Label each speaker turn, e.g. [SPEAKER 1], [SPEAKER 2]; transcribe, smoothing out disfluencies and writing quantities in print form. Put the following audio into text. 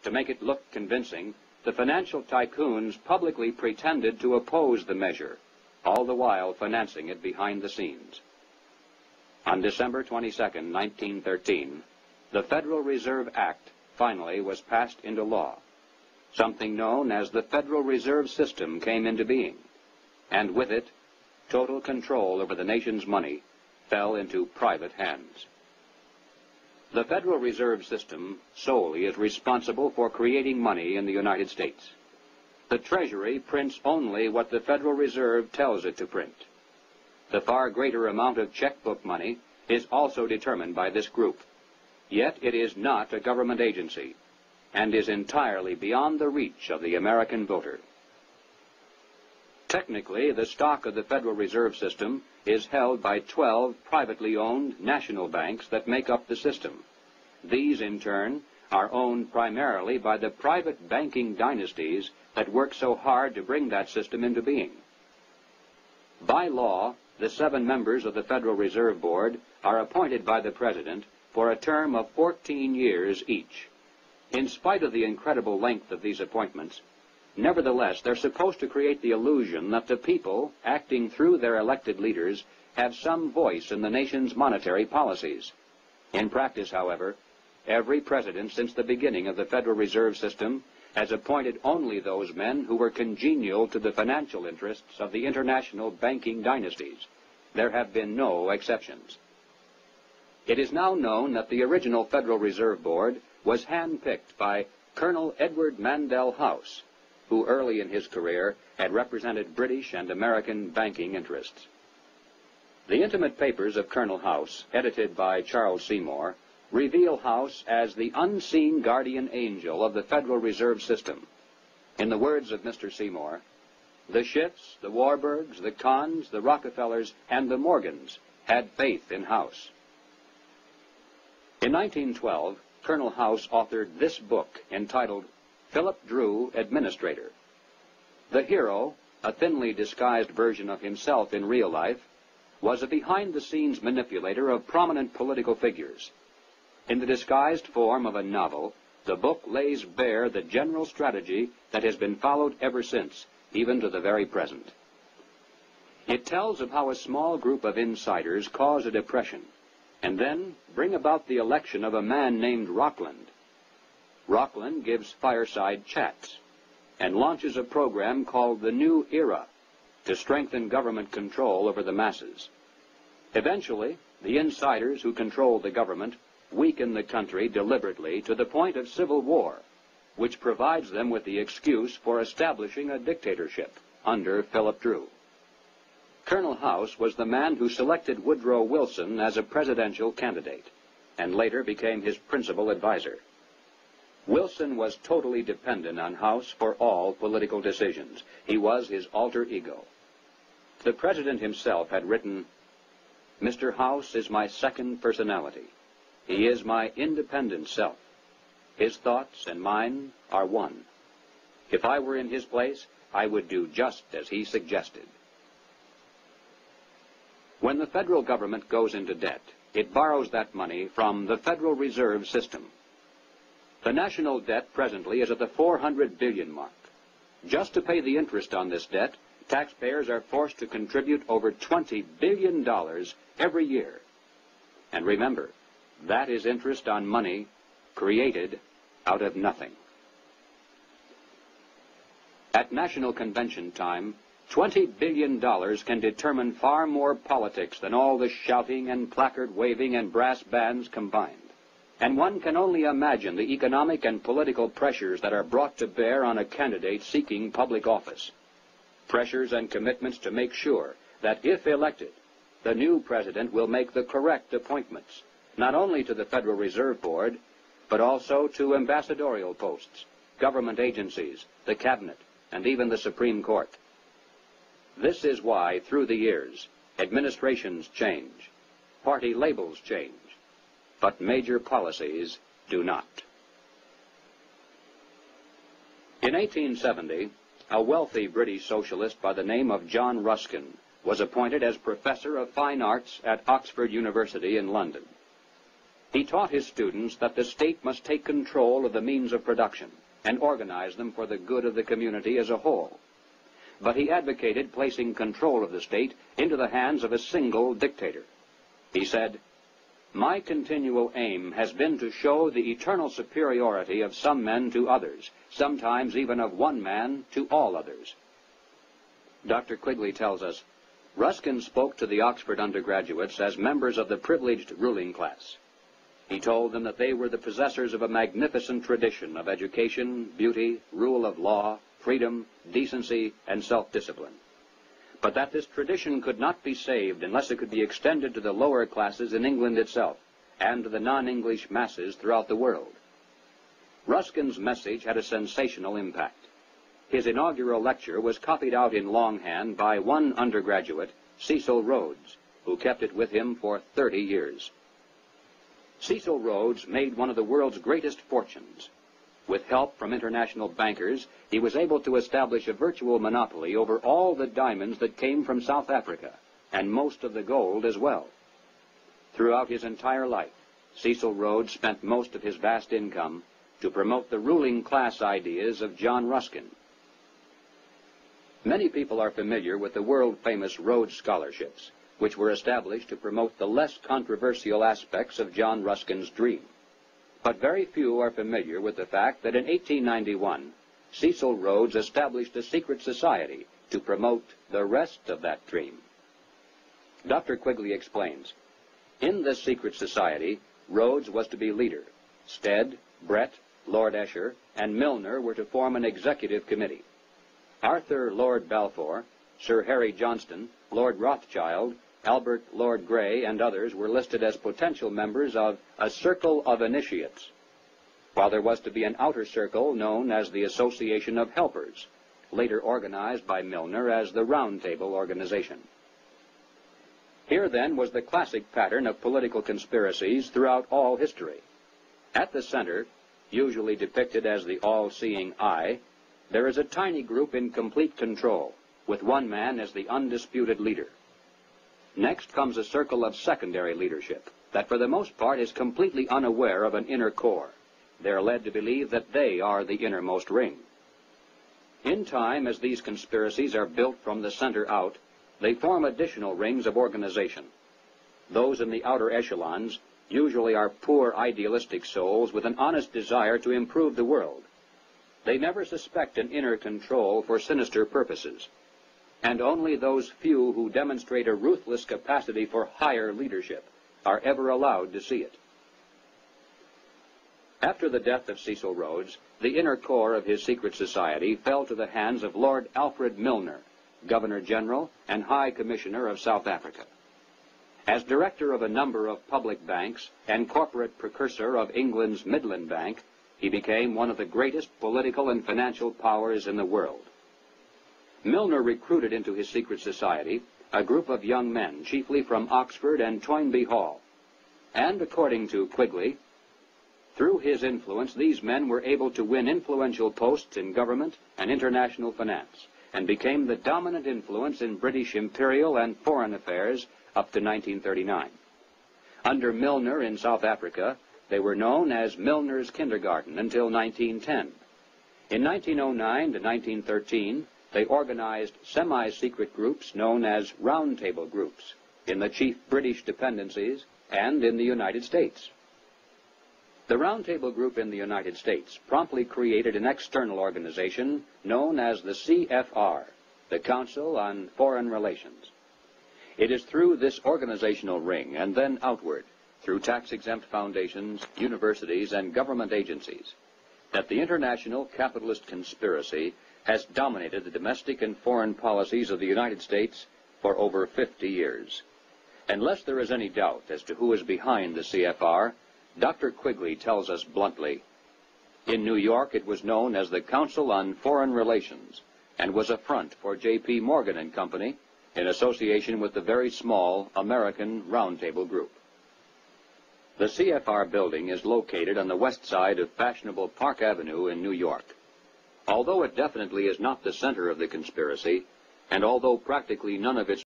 [SPEAKER 1] To make it look convincing, the financial tycoons publicly pretended to oppose the measure, all the while financing it behind the scenes. On December 22, 1913, the Federal Reserve Act finally was passed into law. Something known as the Federal Reserve System came into being, and with it, total control over the nation's money fell into private hands. The Federal Reserve System solely is responsible for creating money in the United States. The Treasury prints only what the Federal Reserve tells it to print. The far greater amount of checkbook money is also determined by this group. Yet it is not a government agency, and is entirely beyond the reach of the American voter. Technically, the stock of the Federal Reserve System is held by 12 privately owned national banks that make up the system. These, in turn, are owned primarily by the private banking dynasties that work so hard to bring that system into being. By law, the 7 members of the Federal Reserve Board are appointed by the President for a term of 14 years each. In spite of the incredible length of these appointments, nevertheless, they're supposed to create the illusion that the people, acting through their elected leaders, have some voice in the nation's monetary policies. In practice, however, every president since the beginning of the Federal Reserve System has appointed only those men who were congenial to the financial interests of the international banking dynasties. There have been no exceptions. It is now known that the original Federal Reserve Board was handpicked by Colonel Edward Mandell House, who early in his career had represented British and American banking interests. The intimate papers of Colonel House, edited by Charles Seymour, reveal House as the unseen guardian angel of the Federal Reserve System. In the words of Mr. Seymour, the Schiffs, the Warburgs, the Kahns, the Rockefellers, and the Morgans had faith in House. In 1912, Colonel House authored this book entitled Philip Drew, Administrator. The hero, a thinly disguised version of himself in real life, was a behind-the-scenes manipulator of prominent political figures. In the disguised form of a novel, the book lays bare the general strategy that has been followed ever since, even to the very present. It tells of how a small group of insiders cause a depression, and then bring about the election of a man named Rockland. Rockland gives fireside chats and launches a program called the New Era to strengthen government control over the masses. Eventually, the insiders who control the government weaken the country deliberately to the point of civil war, which provides them with the excuse for establishing a dictatorship under Philip Drew. Colonel House was the man who selected Woodrow Wilson as a presidential candidate, and later became his principal advisor. Wilson was totally dependent on House for all political decisions. He was his alter ego. The president himself had written, "Mr. House is my second personality. He is my independent self. His thoughts and mine are one. If I were in his place, I would do just as he suggested." When the federal government goes into debt, it borrows that money from the Federal Reserve System. The national debt presently is at the 400 billion mark. Just to pay the interest on this debt, taxpayers are forced to contribute over $20 billion every year. And remember, that is interest on money created out of nothing. At National Convention time, $20 billion can determine far more politics than all the shouting and placard waving and brass bands combined. And one can only imagine the economic and political pressures that are brought to bear on a candidate seeking public office. Pressures and commitments to make sure that if elected, the new president will make the correct appointments, not only to the Federal Reserve Board, but also to ambassadorial posts, government agencies, the cabinet, and even the Supreme Court. This is why, through the years, administrations change, party labels change, but major policies do not. In 1870, a wealthy British socialist by the name of John Ruskin was appointed as Professor of Fine Arts at Oxford University in London. He taught his students that the state must take control of the means of production and organize them for the good of the community as a whole. But he advocated placing control of the state into the hands of a single dictator. He said, "My continual aim has been to show the eternal superiority of some men to others, sometimes even of one man to all others." Dr. Quigley tells us, Ruskin spoke to the Oxford undergraduates as members of the privileged ruling class. He told them that they were the possessors of a magnificent tradition of education, beauty, rule of law, freedom, decency, and self-discipline, but that this tradition could not be saved unless it could be extended to the lower classes in England itself and to the non-English masses throughout the world. Ruskin's message had a sensational impact. His inaugural lecture was copied out in longhand by one undergraduate, Cecil Rhodes, who kept it with him for 30 years. Cecil Rhodes made one of the world's greatest fortunes. With help from international bankers, he was able to establish a virtual monopoly over all the diamonds that came from South Africa, and most of the gold as well. Throughout his entire life, Cecil Rhodes spent most of his vast income to promote the ruling class ideas of John Ruskin. Many people are familiar with the world-famous Rhodes Scholarships, which were established to promote the less controversial aspects of John Ruskin's dream. But very few are familiar with the fact that in 1891, Cecil Rhodes established a secret society to promote the rest of that dream. Dr. Quigley explains, in this secret society, Rhodes was to be leader. Stead, Brett, Lord Esher, and Milner were to form an executive committee. Arthur Lord Balfour, Sir Harry Johnston, Lord Rothschild, Albert Lord Grey, and others were listed as potential members of a circle of initiates, while there was to be an outer circle known as the Association of Helpers, later organized by Milner as the Round Table Organization. Here, then, was the classic pattern of political conspiracies throughout all history. At the center, usually depicted as the all-seeing eye, there is a tiny group in complete control, with one man as the undisputed leader. Next comes a circle of secondary leadership that for the most part is completely unaware of an inner core. They are led to believe that they are the innermost ring. In time, as these conspiracies are built from the center out, they form additional rings of organization. Those in the outer echelons usually are poor idealistic souls with an honest desire to improve the world. They never suspect an inner control for sinister purposes, and only those few who demonstrate a ruthless capacity for higher leadership are ever allowed to see it. After the death of Cecil Rhodes, the inner core of his secret society fell to the hands of Lord Alfred Milner, Governor-General and High Commissioner of South Africa. As director of a number of public banks and corporate precursor of England's Midland Bank, he became one of the greatest political and financial powers in the world. Milner recruited into his secret society a group of young men, chiefly from Oxford and Toynbee Hall. And according to Quigley, through his influence, these men were able to win influential posts in government and international finance, and became the dominant influence in British imperial and foreign affairs up to 1939. Under Milner in South Africa, they were known as Milner's Kindergarten until 1910. In 1909 to 1913, they organized semi-secret groups known as Round Table groups in the chief British dependencies and in the United States. The Round Table group in the United States promptly created an external organization known as the CFR, the Council on Foreign Relations. It is through this organizational ring and then outward, through tax-exempt foundations, universities, and government agencies, that the international capitalist conspiracy has dominated the domestic and foreign policies of the United States for over 50 years. Unless there is any doubt as to who is behind the CFR, Dr. Quigley tells us bluntly, in New York it was known as the Council on Foreign Relations and was a front for J.P. Morgan and Company in association with the very small American Round Table Group. The CFR building is located on the west side of fashionable Park Avenue in New York. Although it definitely is not the center of the conspiracy, and although practically none of its